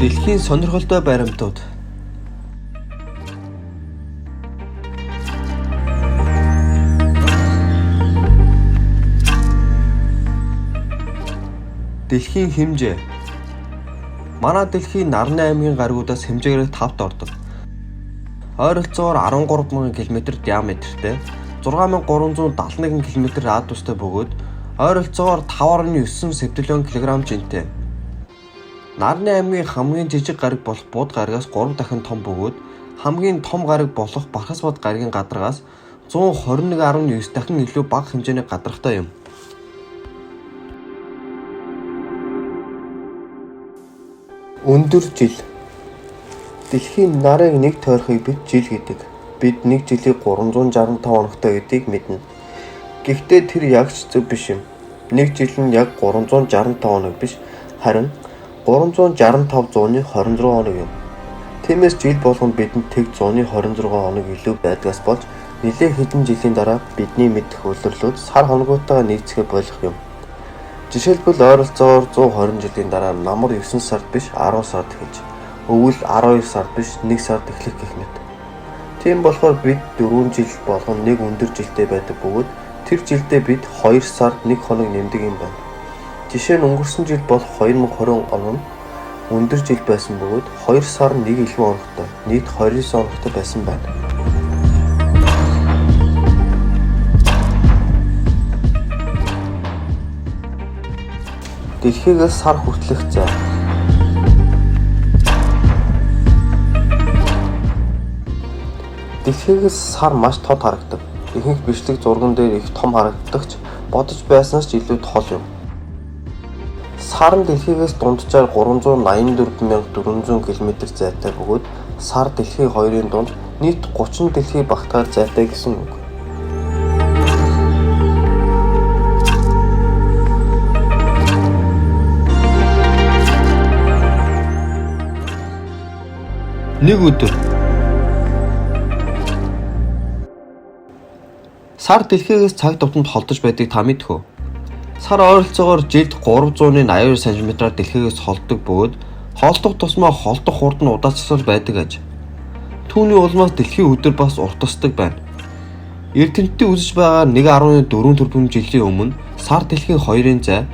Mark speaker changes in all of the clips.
Speaker 1: Дэлхийн сонирхолтой баримтууд. Дэлхийн хэмжээ. Манай дэлхийн нарны аймгийн гаригуудаас хэмжээгээр 5-т ордог. Ойролцоогоор 13,000 км диаметртэй, 6,371 км радиустай бөгөөд ойролцоогоор 5,9 септиллион кг жинтэй. Нарны аймгийн хамгийн жижиг гариг болох бууд гаригаас 3 дахин том бөгөөд хамгийн том гариг болох Бархасбад гаригийн гадаргаас 121,9 дахин илүү бага хэмжээний гадаргатай юм. Өндөр жил. Дэлхийн нарыг нэг тойрохыг бид жил гэдэг. Бид нэг жилийг 365 хоногтой гэдгийг мэднэ. Гэхдээ тэр яг ч зөв биш юм. Нэг жил нь яг 365 хоног биш, харин 365 зууны 26 хоног юм. Тиймээс жил болгонд бидэнд тэг 126 хоног илүү байдгаас болж нэлээд хэдэн жилийн дараа бидний мэдэх улирлууд сар хоногуудтайгаа нийцэхэ болох юм. Жишээлбэл ойролцоогоор 120 жилийн дараа намар 9 сард биш 10 сард эхэлж, өвөл 12 сард биш 1 сард эхлэх гэх мэт. Тийм болохоор бид 4 жил болгон нэг өндөр жилтэй байдаг бөгөөд тэр жилдээ бид 2 сард 1 хоног нэмдэг юм байна. Жишээ нь өнгөрсөн жил бол 2020 он нь өндөр жил байсан бөгөөд 2 сар 1 илүү хоногтой, нийт 29 хоногтой байсан байна. Дэлхийгээс сар хүртэлх зай. Дэлхийгээс сар маш тод харагдаг. Ихэнх бичлэг зурган дээр их том харагддагч бодож байснаас ч илүү хол юм. Сар нь дэлхийгээс дунджаар 384,400 км зайтай бөгөөд сар дэлхий хоёрын дунд нийт 30 дэлхий багтахаар зайтай гэсэн үг. Нэг өдөр. Сар дэлхийгээс цаг тутамд холдож байдгийг та мэдэх үү? Сар ойролцоогоор жилд 382 см-аар дэлхийгээс холддог бөгөөд холдох тусмаа холдох хурд нь удаацсаар байдаг аж. Түүний улмаас дэлхийн өдөр бас уртасдаг байна. Эрдэмтдийн үзэж байгаа 1.4 тэрбум жилийн өмнө сар дэлхийн хоёрын зай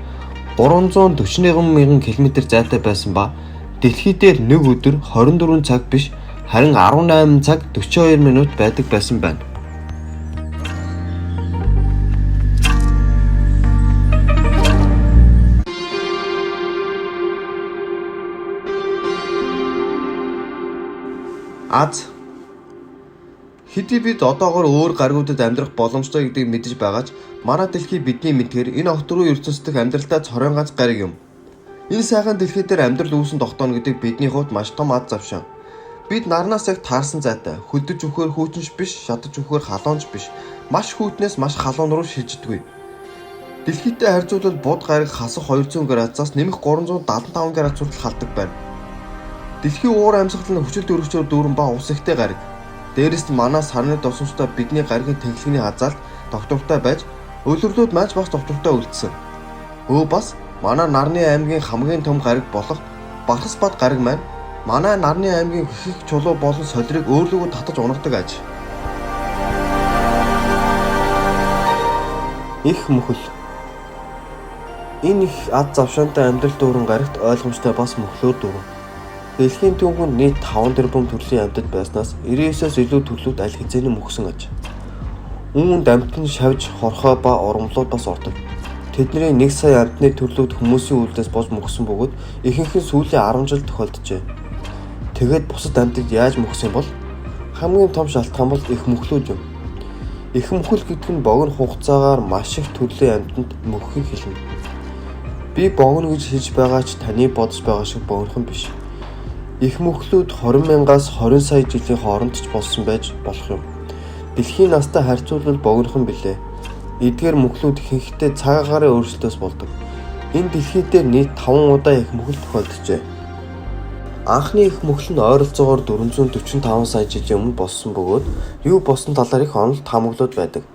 Speaker 1: 341,000 км зайтай байсан ба дэлхий дээр нэг өдөр 24 цаг биш харин 18 цаг 42 минут байдаг байсан байна. Аз. Хэдий бид одоогоор өөр гаригуудад амьдрах боломжтой гэдгийг мэдэж байгаа ч манай дэлхий бидний мэдгээр энэ огт руу ертөнцийн дэх амьдралтай цорын ганц гариг юм. Энэ сайхан дэлхий дээр амьдрал үүсэн тогтооно гэдэг бидний хувьд маш том аз завшаан. Бид нарнаас яг таарсан зайтай, хөдөж өгөхөөр хүүтэнч биш, шатаж өгөхөөр халуунч биш, маш хүүтнээс маш халуун руу шилждэггүй. Дэлхийтэй харьцуулбал бууд гариг хасах 200 градусаас нэмэх 375 градус хүртэл халдаг байна. Дэлхийн уур амьсгал нь хүчил төрөгчөөр дүүрэн ба ус ихтэй гариг. Дээрээс нь манай сарны досомжтой бидний гаригийн тэглэгийн хазаалт доктортой байж, улирлууд маань бас доктортой үлдсэн. Бас манай нарны аймгийн хамгийн том гариг болох Бархасбад гариг маань манай нарны аймгийн их чулуу болон солирыг өөрлөгөө татаж унагадаг аж. Их мөхөл. Энэ их аз завшаантай амьдрал дүүрэн гаригт ойлгомжтой бас мөхлөөр дүүрэн. Дэлхийн түүхэнд нийт 5 тэрбум төрлийн амьтад байснаас 99-өөс илүү төрлүүд аль хэзээний мөхсөн аж. Үүнд амьтан шавж, хорхоо ба урамлууд бас ордог. Тэдний 1 сая амьтны төрлүүд хүмүүсийн үйлдэлээс болж мөхсөн бөгөөд ихэнх нь сүүлийн 10 жил тохиолджээ. Тэгээд бусад амьтад яаж мөхсөн бол хамгийн том шалтгаан бол их мөхлүүд юм. Их мөхөл гэдэг нь богино хугацаагаар маш их төрлийн амьтанд мөхөхийг хэлнэ. Би богино гэж хэлж байгаа ч таны бодож байгаа шиг богинохон биш. Их мөхлүүд 20,000-аас 20 сая жилийн хооронд ч болсон байж болох юм. Дэлхийн настай харьцуулбал богинохон билээ. Эдгээр мөхлүүд ихэнхдээ цаг агарын өөрчлөлтөөс болдог. Энэ дэлхий дээр нийт 5 удаа их мөхөл тохиолджээ. Анхны их мөхөл нь ойролцоогоор 445 сая жилийн өмнө болсон бөгөөд юу болсон талаар их онол таамаглууд байдаг.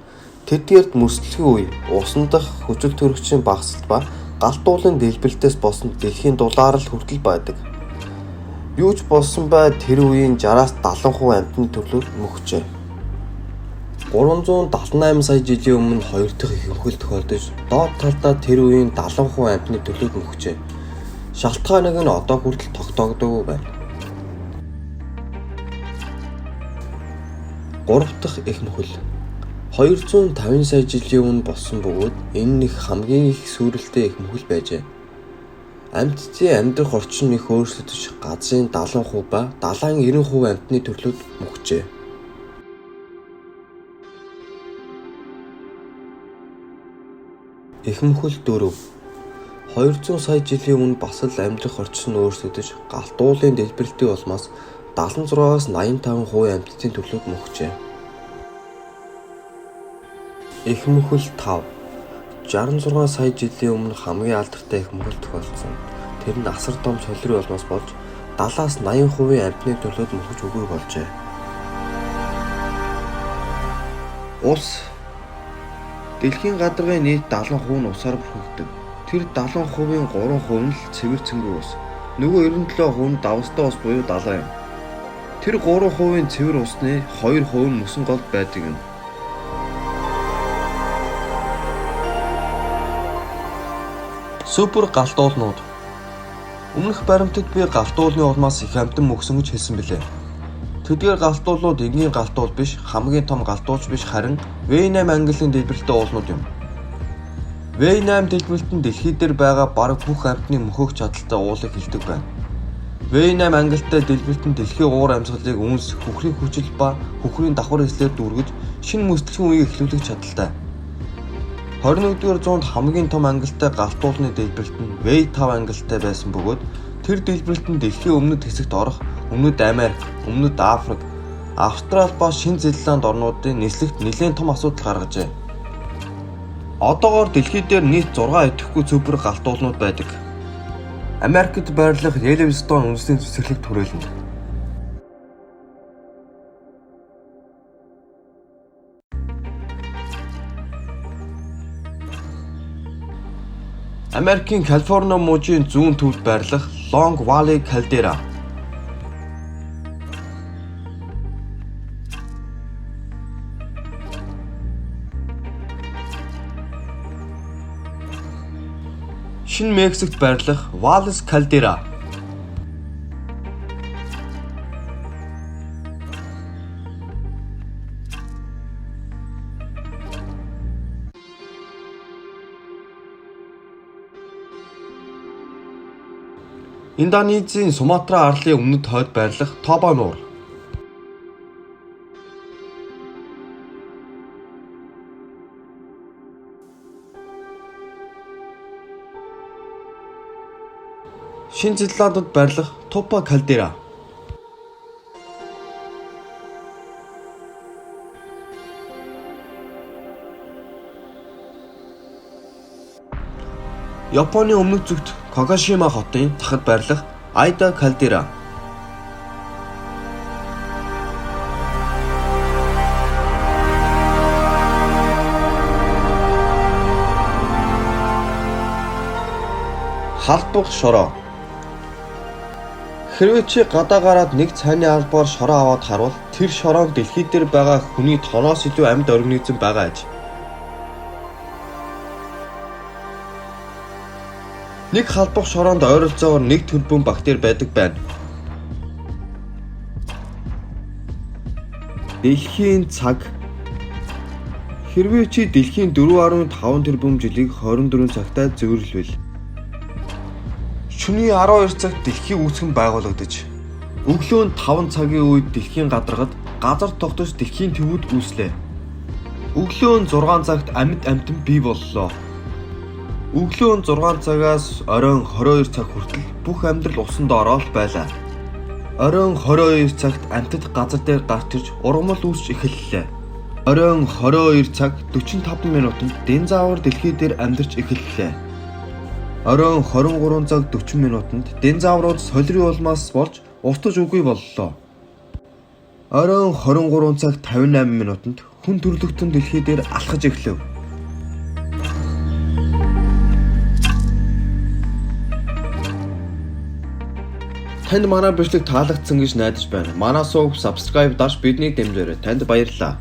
Speaker 1: Тэдгээрд мөслөхийн үе, усан дахь хүчил төрөгчийн багасалт ба галт уулын дэлбэрэлтээс болсон дэлхийн дулаарл хүртэл байдаг. Юу ч болсон бай тэр үеийн 60-аас 70% амьтны төрлүүд мөхжээ. 378 сая жилийн өмнө хоёр дахь ихэмхэл тохиолдож, доод талдаа тэр үеийн 70% амьтны төрлүүд мөхжээ. Шалтгааныг нь одоо хүртэл тогтоогдоогүй байна. 3 дахь ихэмхэл 250 сая жилийн өмнө болсон бөгөөд энэ нэг хамгийн их сүрэлтэй ихэмхэл байжээ. Амьтдын амьдрах орчин их өөрчлөгдөж, газрын 70% ба далайн 90% амьтны төрлүүд мөхжээ. Ихэмхэл 4 200 сая жилийн өмнө бас л амьдрах орчин өөрчлөгдөж, галт уулын дэлбэрэлтийн улмаас 76-аас 85% амьтдын төрлүүд мөхжээ. Ихэмхэл 5 66 сая жилийн өмнө хамгийн алдартай ихэмхэл тохиолдсон. Тэр нь асар том солирын улмаас болж 70-аас 80% амьтны төрлүүд мөхөж үгүй болжээ. Улс дэлхийн гадаргын нийт 70% нь усаар бүрхэгдэг. Тэр 70%-ийн 3% нь л цэвэр цэнгүү ус. Нөгөө 97% нь давстай ус буюу далайн юм. Тэр 3%-ийн цэвэр усны 2% нь мөсөн голд байдаг юм. Супер галт уулнууд. Өмнөх баримтад би галт уулны улмаас их амьтан мөхсөн гэж хэлсэн билээ. Тэдгээр галт уулууд энгийн галт уул биш, хамгийн том галт уулч биш, харин V8 ангиллын дэлбэрэлтэй уулнууд юм. V8 дэлбэрэлт нь дэлхий дээр байгаа бараг бүх амьтны мөхөх чадалтай уулыг хэлдэг байна. V8 ангилтай дэлбэрэлт нь дэлхийн уур амьсгалыг үнс, хөхрийн хүчил ба хөхрийн давхар эслээр дүүргэж, шинэ мөсдөлгөн үеийг эхлүүлэх чадалтай. 21-р зуунд хамгийн том ангилтай галт уулны дэлбэрэлт нь V5 ангилтай байсан бөгөөд тэр дэлбэрэлт нь дэлхийн өмнөд хэсэгт орох, өмнөд Америк, өмнөд Африк, Австрали ба Шинэ Зеланд орнуудын нислэгт нэлээд том асуудал гаргажээ. Одоогоор дэлхий дээр нийт 6 идэвхгүй супер галт уулнууд байдаг. Америкт байрлах Йеллоустон үндэсний цэцэрлэг түрээлнэ. Америкийн Калифорни мужийн зүүн төвд байрлах Long Valley Caldera. Шинэ Мексикт байрлах Valles Caldera. Индонезийн Суматра арлын өмнөд хойд байрлах Тоба нуур. Шинэ Зеландд байрлах Тупа Кальдера. Японы өмнөд зүгт Кагашима хотын захад байрлах Айда Кальдера. Халдвах шороо. Хэрвээ чи гадаа гараад нэг цайны албаар шороо аваад харвал тэр шороонд дэлхий дээр байгаа хүний тоноос илүү амьд организм байгаа аж. Нэг халдвах шороонд ойролцоогоор 1 тэрбум бактери байдаг байна. Дэлхийн цаг. Хэрвээ чи дэлхийн 4.5 тэрбум жилийг 24 цагтаа зөвөрлөвөл шөнийн 12 цагт дэлхий үүсгэн байгуулагдаж, өглөө нь 5 цагийн үед дэлхийн гадаргад газар тогтож дэлхийн төвөд үүслээ. Өглөө нь 6 цагт амьд амьтан бий боллоо. Өглөө нь 6 цагаас оройн 22 цаг хүртэл бүх амьдрал усанд ороод байлаа. Оройн 22 цагт амьтад газар дээр гарч ирж ургамал үүсч эхэллээ. Оройн 22 цаг 45 минутанд динозавр дэлхий дээр амьдарч эхэллээ. Оройн 23 цаг 40 минутанд динозаврууд солирын улмаас болж устж үгүй боллоо. Оройн 23 цаг 58 минутанд хүн төрлөختөн дэлхий дээр алхаж эхлэв. Танд манай бичлэг таалагдсан гэж найдаж байна. Манай сувг subscribe дарж бидний дэмжээрэй. Танд баярлалаа.